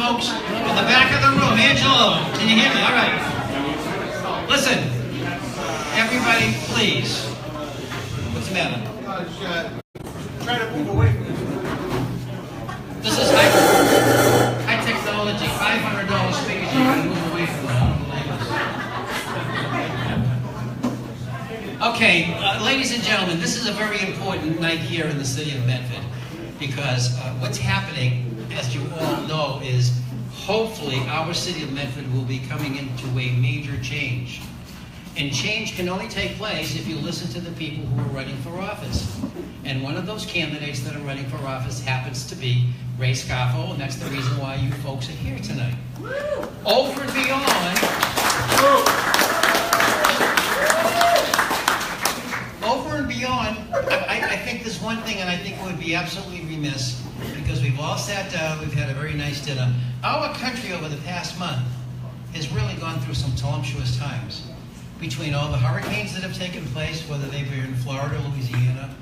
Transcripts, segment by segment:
folks in the back of the room. Angelo, can you hear me? All right. Listen, everybody, please. What's the matter? Try to move away from it. This is high technology. $500 speakers. You can move away from it. Okay, ladies and gentlemen, this is a very important night here in the city of Medford, because what's happening, as you all know, is hopefully our city of Medford will be coming into a major change. And change can only take place if you listen to the people who are running for office. And one of those candidates that are running for office happens to be Ray Scarfo, and that's the reason why you folks are here tonight. Over and beyond, I think there's one thing, and I think it would be absolutely remiss, because we've all sat down, we've had a very nice dinner. Our country over the past month has really gone through some tumultuous times. Between all the hurricanes that have taken place, whether they were in Florida, Louisiana,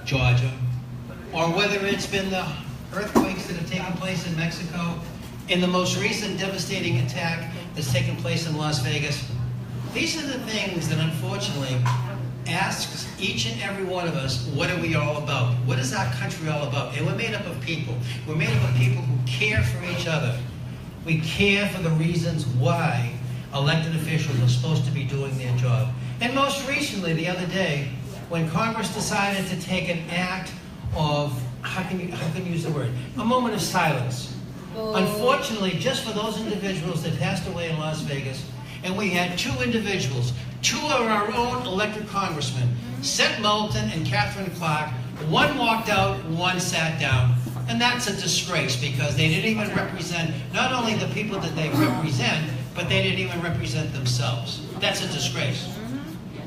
Georgia, or whether it's been the earthquakes that have taken place in Mexico, in the most recent devastating attack that's taken place in Las Vegas. These are the things that unfortunately asks each and every one of us, what are we all about? What is our country all about? And we're made up of people. We're made up of people who care for each other. We care for the reasons why elected officials are supposed to be doing their job. And most recently, the other day, when Congress decided to take an act of, how can you use the word, a moment of silence. Unfortunately, just for those individuals that passed away in Las Vegas, and we had two individuals, two of our own elected congressmen, Seth Moulton and Catherine Clark. One walked out, one sat down. And that's a disgrace, because they didn't even represent not only the people that they represent, but they didn't even represent themselves. That's a disgrace.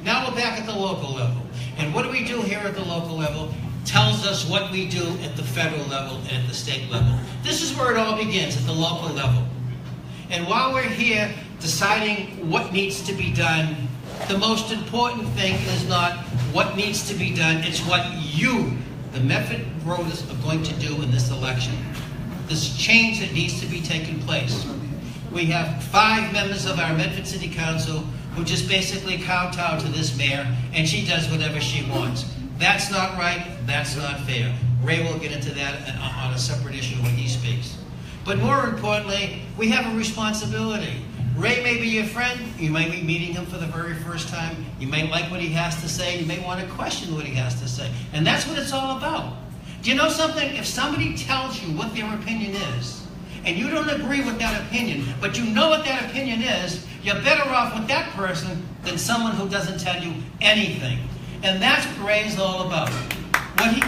Now we're back at the local level. And what do we do here at the local level? Tells us what we do at the federal level and at the state level. This is where it all begins, at the local level. And while we're here deciding what needs to be done, the most important thing is not what needs to be done, it's what you, the Medford voters, are going to do in this election. This change that needs to be taking place. We have 5 members of our Medford City Council who just basically kowtow to this mayor, and she does whatever she wants. That's not right, that's not fair. Ray will get into that on a separate issue when he speaks. But more importantly, we have a responsibility. Ray may be your friend, you might be meeting him for the very first time, you may like what he has to say, you may want to question what he has to say. And that's what it's all about. Do you know something? If somebody tells you what their opinion is, and you don't agree with that opinion, but you know what that opinion is, you're better off with that person than someone who doesn't tell you anything. And that's what Ray is all about. What he...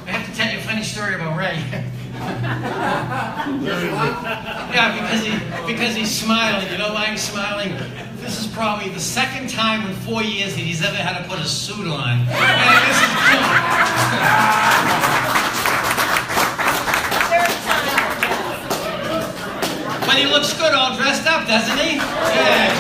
I have to tell you a funny story about Ray. Yeah, because he's smiling. You know why he's smiling? This is probably the second time in 4 years that he's ever had to put a suit on. And this is But he looks good all dressed up, doesn't he? Yeah.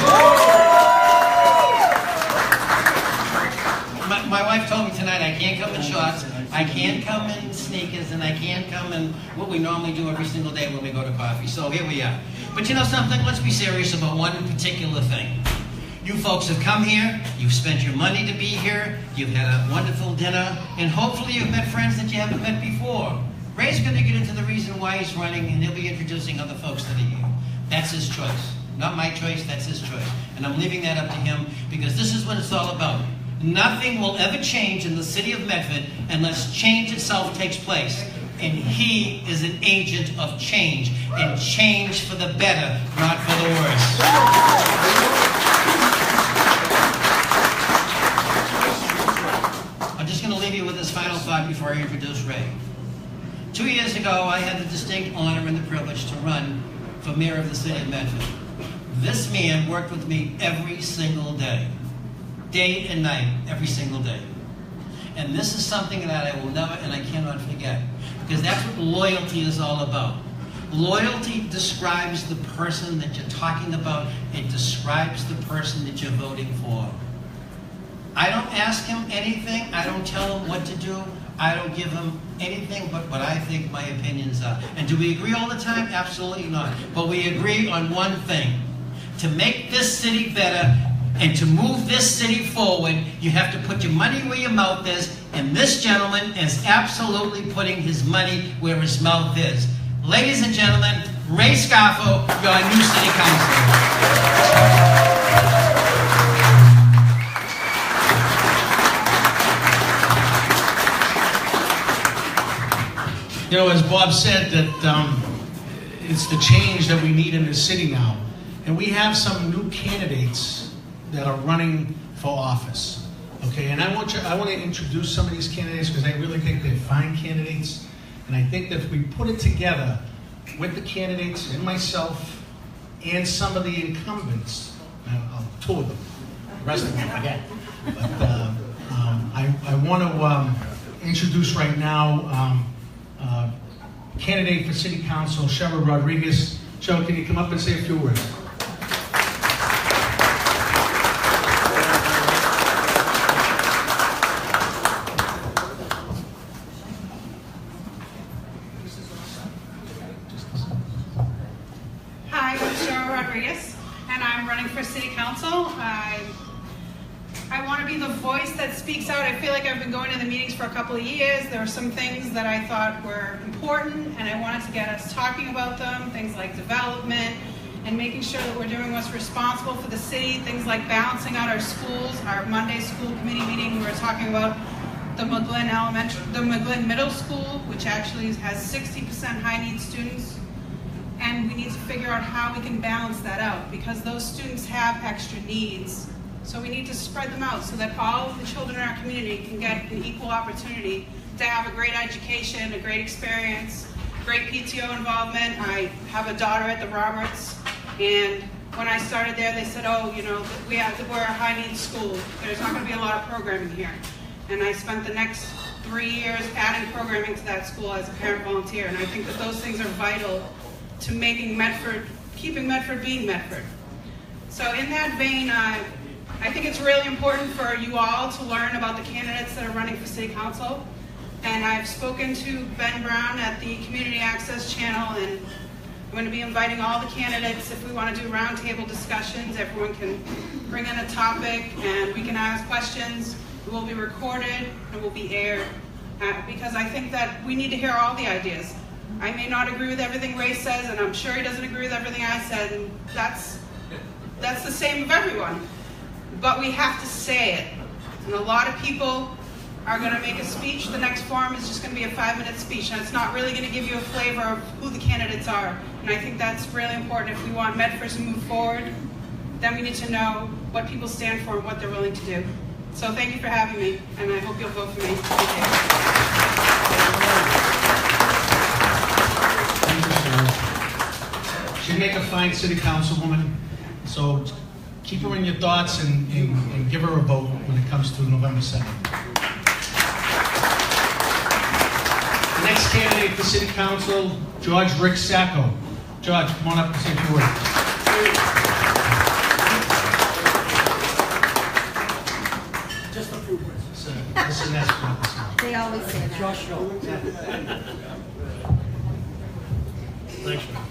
My wife told me tonight I can't come in shorts, I can't come in sneakers, and I can't come in what we normally do every single day when we go to coffee. So here we are. But you know something? Let's be serious about one particular thing. You folks have come here, you've spent your money to be here, you've had a wonderful dinner, and hopefully you've met friends that you haven't met before. Ray's going to get into the reason why he's running, and he'll be introducing other folks that are here. That's his choice. Not my choice, that's his choice. And I'm leaving that up to him, because this is what it's all about. Nothing will ever change in the city of Medford unless change itself takes place. And he is an agent of change, and change for the better, not for the worse. I'm just going to leave you with this final thought before I introduce Ray. 2 years ago, I had the distinct honor and the privilege to run for mayor of the city of Medford. This man worked with me every single day and night, every single day. And this is something that I will never and I cannot forget, because that's what loyalty is all about. Loyalty describes the person that you're talking about. It describes the person that you're voting for. I don't ask him anything. I don't tell him what to do. I don't give him anything but what I think my opinions are. And do we agree all the time? Absolutely not. But we agree on one thing. To make this city better and to move this city forward, you have to put your money where your mouth is. And this gentleman is absolutely putting his money where his mouth is. Ladies and gentlemen, Ray Scarfo, your new city councilor. You know, as Bob said, that it's the change that we need in the city now. And we have some new candidates that are running for office. Okay, and I want to introduce some of these candidates because I really think they're fine candidates. And I think that if we put it together with the candidates and myself and some of the incumbents, I'll two of them, the rest of them forget. But I want to introduce right now candidate for City Council, Cheryl Rodriguez. Cheryl, can you come up and say a few words? Hi, I'm Cheryl Rodriguez, and I'm running for City Council. I want to be the voice that speaks out. I feel like I've been going to the meetings for a couple of years. There were some things that I thought were important, and I wanted to get us talking about them, things like development and making sure that we're doing what's responsible for the city, things like balancing out our schools. Our Monday school committee meeting, we were talking about the McGlynn Middle School, which actually has 60% high-need students. And we need to figure out how we can balance that out because those students have extra needs. So we need to spread them out so that all of the children in our community can get an equal opportunity to have a great education, a great experience, great PTO involvement. I have a daughter at the Roberts, and when I started there, they said, oh, you know, we're a high-needs school. There's not going to be a lot of programming here. And I spent the next 3 years adding programming to that school as a parent volunteer, and I think that those things are vital to making Medford, keeping Medford being Medford. So in that vein, I think it's really important for you all to learn about the candidates that are running for City Council. And I've spoken to Ben Brown at the Community Access Channel, and I'm going to be inviting all the candidates. If we want to do roundtable discussions, everyone can bring in a topic and we can ask questions. It will be recorded, it will be aired, because I think that we need to hear all the ideas. I may not agree with everything Ray says, and I'm sure he doesn't agree with everything I said, and that's the same of everyone. But we have to say it. And a lot of people are going to make a speech. The next forum is just going to be a 5-minute speech, and it's not really going to give you a flavor of who the candidates are. And I think that's really important. If we want Medford to move forward, then we need to know what people stand for and what they're willing to do. So thank you for having me, and I hope you'll vote for me. Thank you, Cheryl. She'd make a fine city councilwoman, so keep her in your thoughts and give her a vote when it comes to November 7th. The next candidate for City Council, George Rick Sacco. George, come on up and say a few words. Just a few words. Listen, that's They always say that. Josh, show. Thanks, man.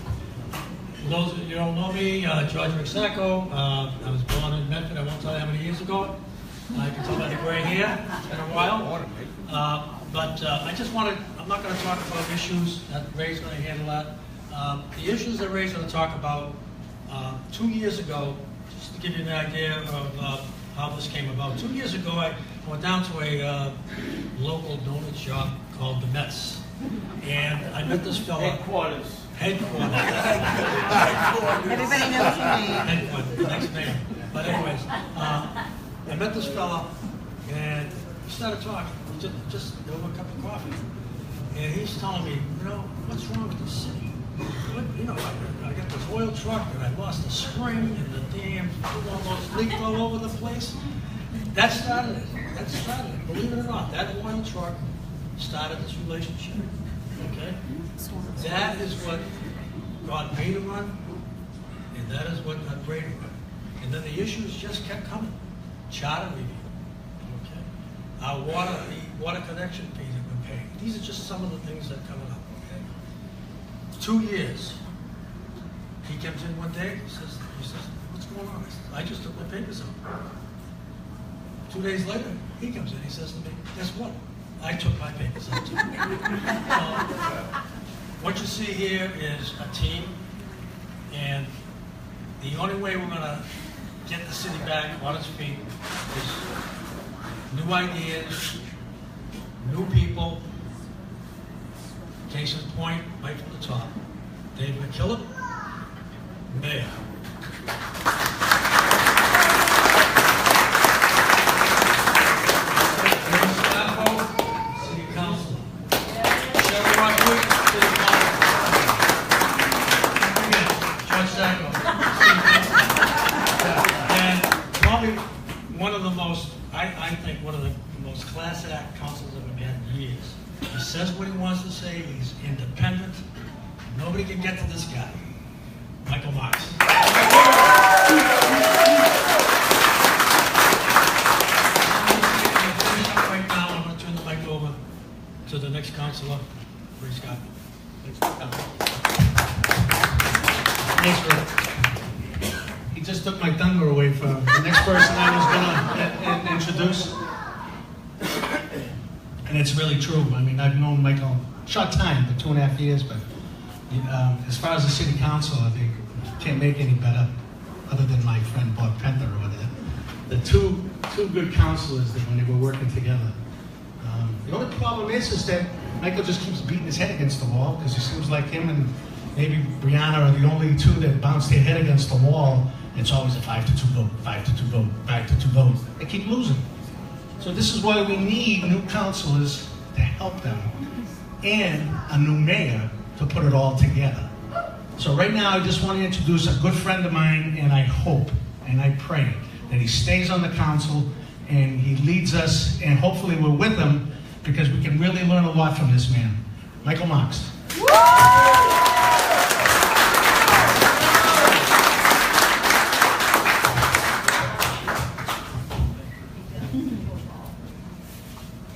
For those of you who don't know me, George Rick Sacco. I was born in Medford. I won't tell you how many years ago. I can tell by the gray hair. It's been a while. But I just wanted, I'm not going to talk about issues that Ray's going to handle that. The issues that Ray's going to talk about 2 years ago, just to give you an idea of how this came about. 2 years ago, I went down to a local donut shop called the Mets. And I met this fella. Headquarters. Everybody knows your name. Headquarters, the next name. But anyways, I met this fella, and we started talking, just over a cup of coffee. And he's telling me, you know, what's wrong with the city? You know, I got this oil truck, and I lost a spring, and the damn almost leaked all over the place. That started it. That started it. Believe it or not, that oil truck started this relationship. Okay? That is what got me to run, and that is what got Ray to run. And then the issues just kept coming. Charter review. our water connection fees that we're paying. These are just some of the things that are coming up, okay? 2 years. He comes in one day, he says, what's going on? I said, I just took my papers out. 2 days later, he comes in, he says to me, guess what? I took my papers out too. What you see here is a team, and the only way we're gonna get the city back on its feet is new ideas, new people. Case in point, right from the top. Dave McKillop, Mayor. Scarfo, City Council. Cheryl, City Council. Sacco, and probably one of the most, I think, one of the most class act councils I've ever had in years. He says what he wants to say, he's independent, nobody can get to this guy. Michael Marks. Right now, I'm going to turn the mic over to the next councilor, Bruce Scott. Thanks, Rick. He just took my thunder away from the next person I was going to introduce. And it's really true. I mean, I've known Michael short time, but 2.5 years, but as far as the city council, I think can't make any better other than my friend Bob Penta over there. The two good councilors that when they were working together. The only problem is that Michael just keeps beating his head against the wall because it seems like him and maybe Brianna are the only two that bounce their head against the wall. It's always a 5-2 vote, 5-2 vote, 5-2 vote. They keep losing. So this is why we need new councilors to help them and a new mayor to put it all together. So right now I just want to introduce a good friend of mine, and I hope and I pray that he stays on the council and he leads us, and hopefully we're with him because we can really learn a lot from this man. Michael Marks.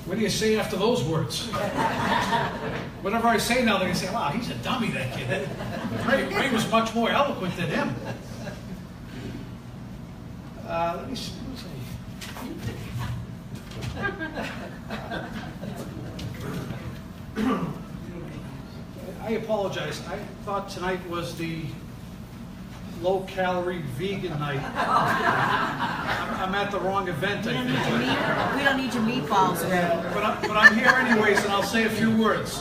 What do you say after those words? Whatever I say now, they're going to say, wow, he's a dummy, that kid. Ray was much more eloquent than him. Let me see. I apologize. I thought tonight was the low-calorie vegan night. I'm at the wrong event, I think. We don't need your meatballs, Ray. But I'm here anyways, and I'll say a few words.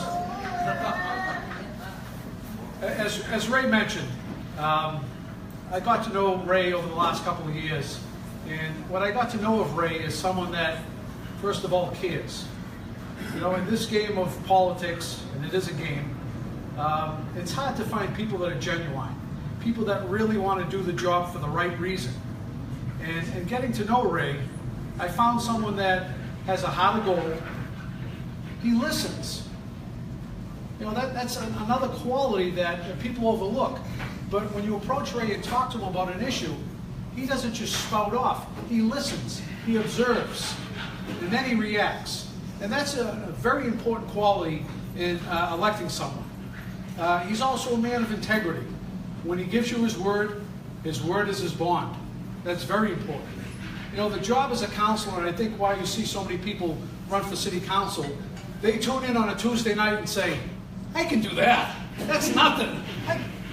As Ray mentioned, I got to know Ray over the last couple of years. And what I got to know of Ray is someone that, first of all, cares. You know, in this game of politics, and it is a game, it's hard to find people that are genuine. People that really want to do the job for the right reason. And getting to know Ray, I found someone that has a heart of gold. He listens. You know, that's another quality that people overlook. But when you approach Ray and talk to him about an issue, he doesn't just spout off. He listens, he observes, and then he reacts. And that's a very important quality in electing someone. He's also a man of integrity. When he gives you his word is his bond. That's very important. You know, the job as a counselor, and I think why you see so many people run for city council, they tune in on a Tuesday night and say, I can do that. That's nothing.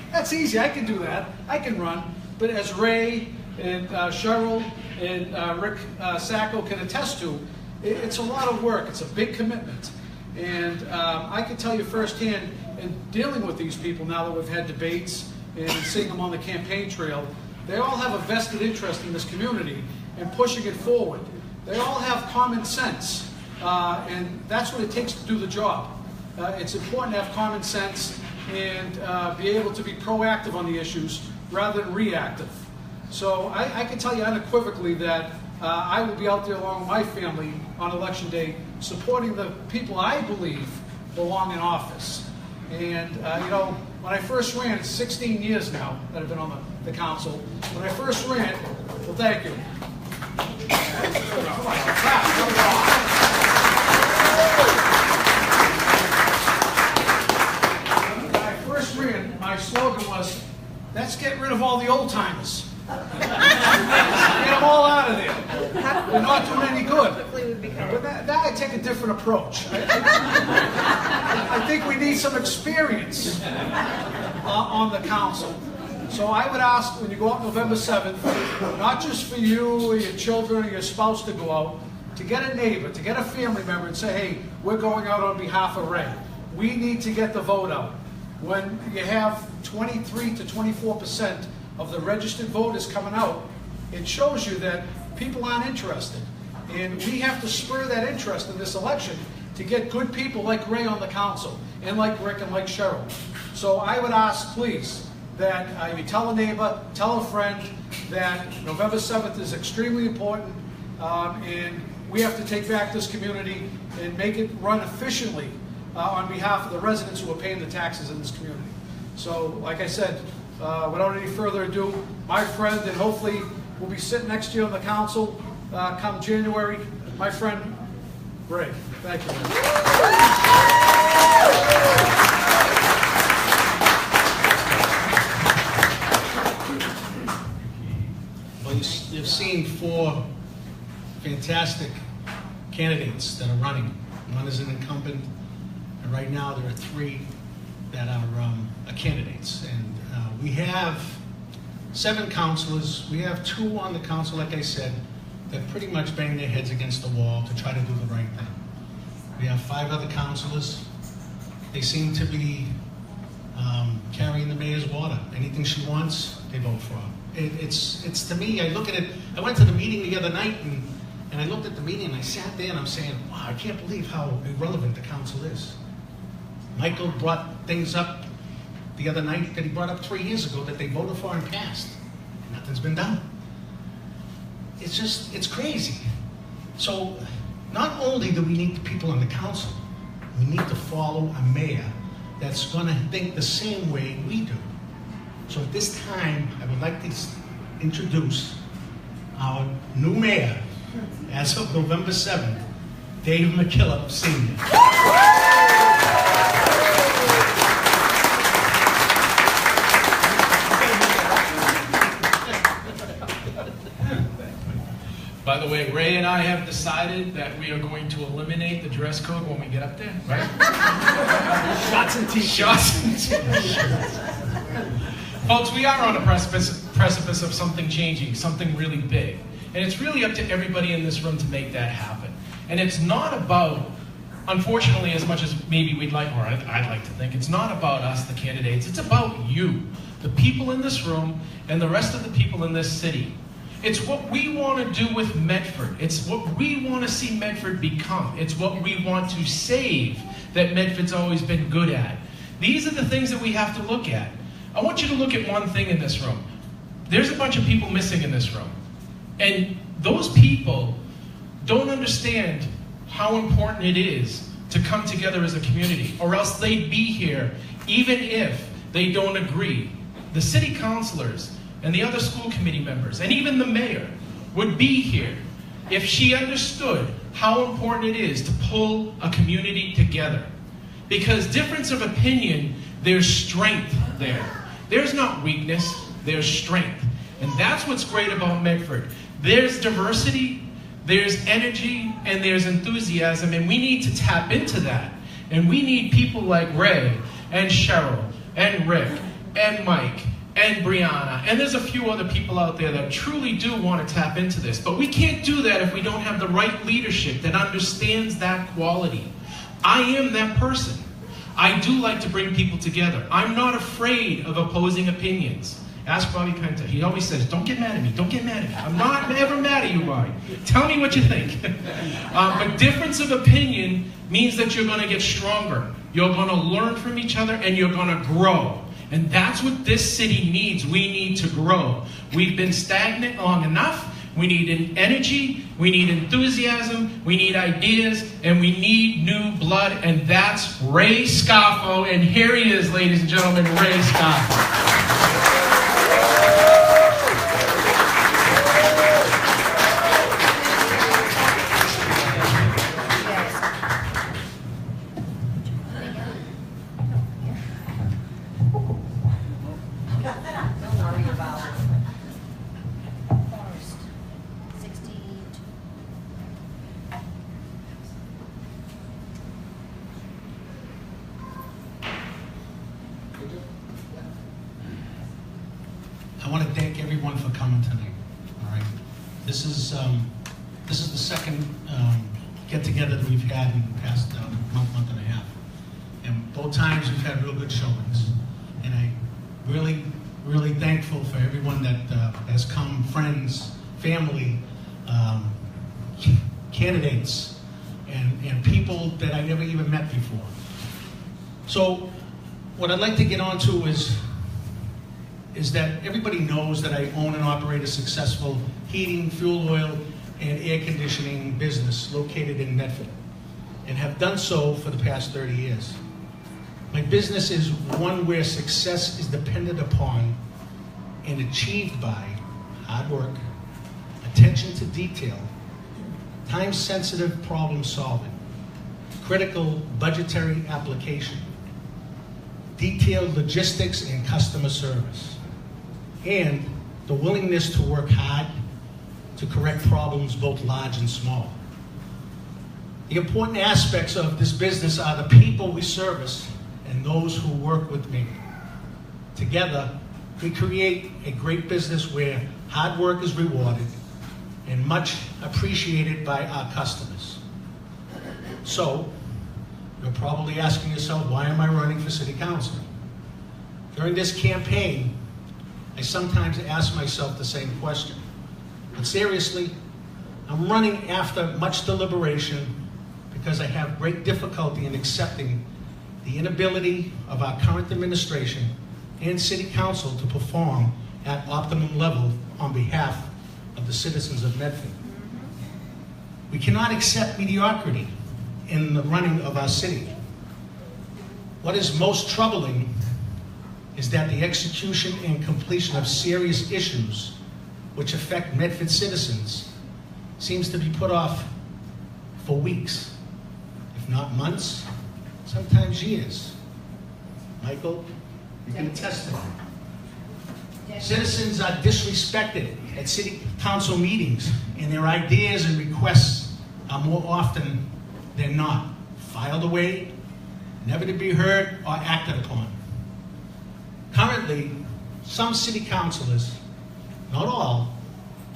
That's easy. I can do that. I can run. But as Ray and Cheryl and Rick Sacco can attest to, it's a lot of work. It's a big commitment. And I can tell you firsthand, in dealing with these people now that we've had debates and seeing them on the campaign trail, they all have a vested interest in this community and pushing it forward. They all have common sense, and that's what it takes to do the job. It's important to have common sense and be able to be proactive on the issues rather than reactive. So I can tell you unequivocally that I will be out there along with my family on election day supporting the people I believe belong in office. And you know, when I first ran, it's 16 years now that I've been on the council. When I first ran, well, thank you. old-timers. Get them all out of there. They're not doing any good. But that I take a different approach. I think we need some experience on the council. So I would ask, when you go out November 7th, not just for you or your children or your spouse to go out, to get a neighbor, to get a family member and say, hey, we're going out on behalf of Ray. We need to get the vote out. When you have 23 to 24% of the registered voters coming out, it shows you that people aren't interested. And we have to spur that interest in this election to get good people like Ray on the council, and like Rick and like Cheryl. So I would ask, please, that you tell a neighbor, tell a friend that November 7th is extremely important, and we have to take back this community and make it run efficiently on behalf of the residents who are paying the taxes in this community. So, like I said, without any further ado, my friend, and hopefully will be sitting next to you on the council come January, my friend, Ray. Thank you. Well, you've seen 4 fantastic candidates that are running. One is an incumbent, and right now there are 3 that are candidates. And we have 7 councilors. We have 2 on the council, like I said, that pretty much bang their heads against the wall to try to do the right thing. We have 5 other councilors. They seem to be carrying the mayor's water. Anything she wants, they vote for. It's to me, I look at it, I went to the meeting the other night and I looked at the meeting and I sat there and I'm saying, wow, I can't believe how irrelevant the council is. Michael brought things up the other night that he brought up 3 years ago that they voted for and passed. And nothing's been done. It's crazy. So not only do we need the people on the council, we need to follow a mayor that's going to think the same way we do. So at this time, I would like to introduce our new mayor as of November 7th, Dave McKillop, Sr. By the way, Ray and I have decided that we are going to eliminate the dress code when we get up there, right? Shots and t-shirts. Shots and t-shirts. Folks, we are on a precipice of something changing, something really big. And it's really up to everybody in this room to make that happen. And it's not about, unfortunately, as much as maybe we'd like, or I'd like to think, it's not about us, the candidates. It's about you, the people in this room, and the rest of the people in this city. It's what we want to do with Medford. It's what we want to see Medford become. It's what we want to save that Medford's always been good at. These are the things that we have to look at. I want you to look at one thing in this room. There's a bunch of people missing in this room. And those people don't understand how important it is to come together as a community, or else they'd be here even if they don't agree. The city councilors and the other school committee members, and even the mayor, would be here if she understood how important it is to pull a community together. Because difference of opinion, there's strength there. There's not weakness, there's strength. And that's what's great about Medford. There's diversity, there's energy, and there's enthusiasm, and we need to tap into that. And we need people like Ray, and Cheryl, and Rick, and Mike, and Brianna, and there's a few other people out there that truly do want to tap into this. But we can't do that if we don't have the right leadership that understands that quality. I am that person. I do like to bring people together. I'm not afraid of opposing opinions. Ask Bobby Penta. He always says, don't get mad at me, don't get mad at me. I'm not ever mad at you, Bobby. Tell me what you think. But difference of opinion means that you're going to get stronger. You're going to learn from each other, and you're going to grow. And that's what this city needs. We need to grow. We've been stagnant long enough. We need energy, we need enthusiasm, we need ideas, and we need new blood, and that's Ray Scarfo. And here he is, ladies and gentlemen, Ray Scarfo. coming tonight. All right. This is the second get-together that we've had in the past month and a half, and both times we've had real good showings. And I really thankful for everyone that has come, friends, family, candidates, and people that I never even met before. So what I'd like to get on to is that everybody knows that I own and operate a successful heating, fuel oil, and air conditioning business located in Medford, and have done so for the past 30 years. My business is one where success is dependent upon and achieved by hard work, attention to detail, time-sensitive problem solving, critical budgetary application, detailed logistics and customer service, and the willingness to work hard to correct problems both large and small. The important aspects of this business are the people we service and those who work with me. Together, we create a great business where hard work is rewarded and much appreciated by our customers. So, you're probably asking yourself, why am I running for city council? During this campaign, I sometimes ask myself the same question. But seriously, I'm running after much deliberation because I have great difficulty in accepting the inability of our current administration and city council to perform at optimum level on behalf of the citizens of Medford. We cannot accept mediocrity in the running of our city. What is most troubling is that the execution and completion of serious issues which affect Medford citizens seems to be put off for weeks, if not months, sometimes years. Michael, you can attest to that. Citizens are disrespected at city council meetings, and their ideas and requests are more often than not filed away, never to be heard or acted upon. Currently, some city councilors, not all,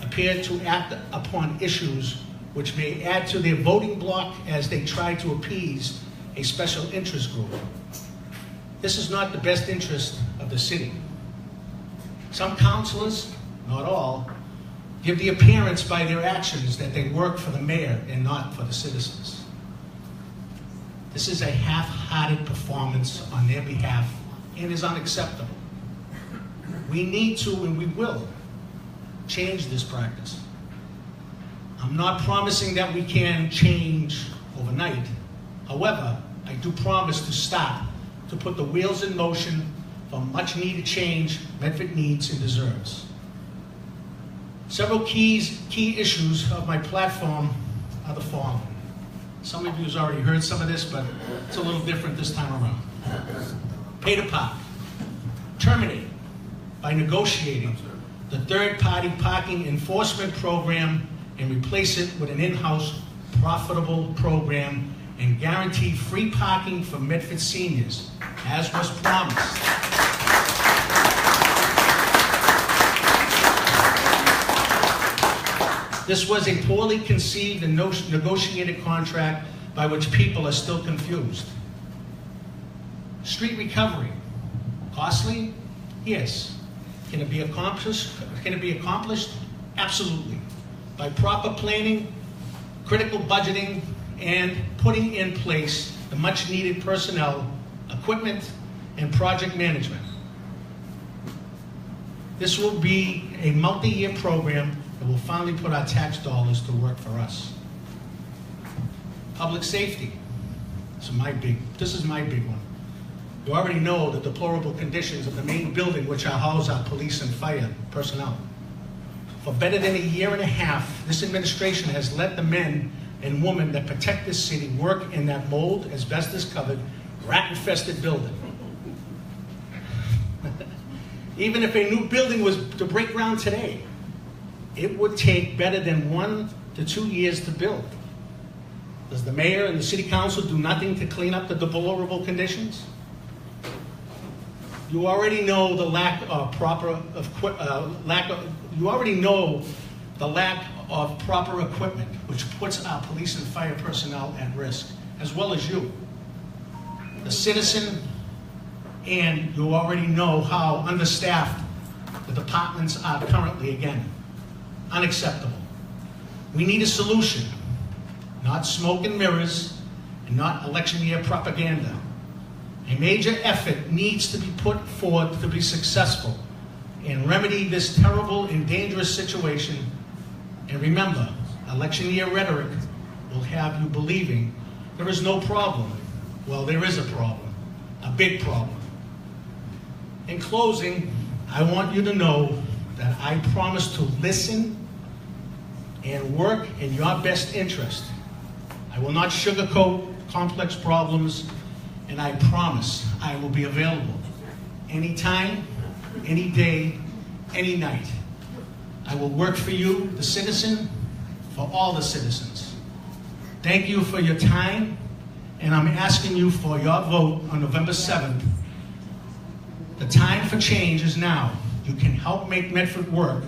appear to act upon issues which may add to their voting bloc as they try to appease a special interest group. This is not the best interest of the city. Some councilors, not all, give the appearance by their actions that they work for the mayor and not for the citizens. This is a half-hearted performance on their behalf and is unacceptable. We need to, and we will, change this practice. I'm not promising that we can change overnight. However, I do promise to start to put the wheels in motion for much needed change Medford needs and deserves. Several key issues of my platform are the following. Some of you have already heard some of this, but it's a little different this time around. Pay to park. Terminate by negotiating the third-party parking enforcement program and replace it with an in-house profitable program and guarantee free parking for Medford seniors, as was promised. This was a poorly conceived and negotiated contract by which people are still confused. Street recovery. Costly? Yes. Can it be accomplished? Can it be accomplished? Absolutely. By proper planning, critical budgeting, and putting in place the much needed personnel, equipment, and project management. This will be a multi-year program that will finally put our tax dollars to work for us. Public safety. This is my big one. You already know the deplorable conditions of the main building which house our police and fire personnel. For better than a year and a half, this administration has let the men and women that protect this city work in that mold, asbestos-covered, rat-infested building. Even if a new building was to break ground today, it would take better than 1 to 2 years to build. Does the mayor and the city council do nothing to clean up the deplorable conditions? You already know the lack of proper equipment, which puts our police and fire personnel at risk, as well as you, the citizen, and you already know how understaffed the departments are currently. Again, unacceptable. We need a solution, not smoke and mirrors, and not election year propaganda. A major effort needs to be put forth to be successful and remedy this terrible and dangerous situation. And remember, election year rhetoric will have you believing there is no problem. Well, there is a problem, a big problem. In closing, I want you to know that I promise to listen and work in your best interest. I will not sugarcoat complex problems, and I promise I will be available anytime, any day, any night. I will work for you, the citizen, for all the citizens. Thank you for your time, and I'm asking you for your vote on November 7th. The time for change is now. You can help make Medford work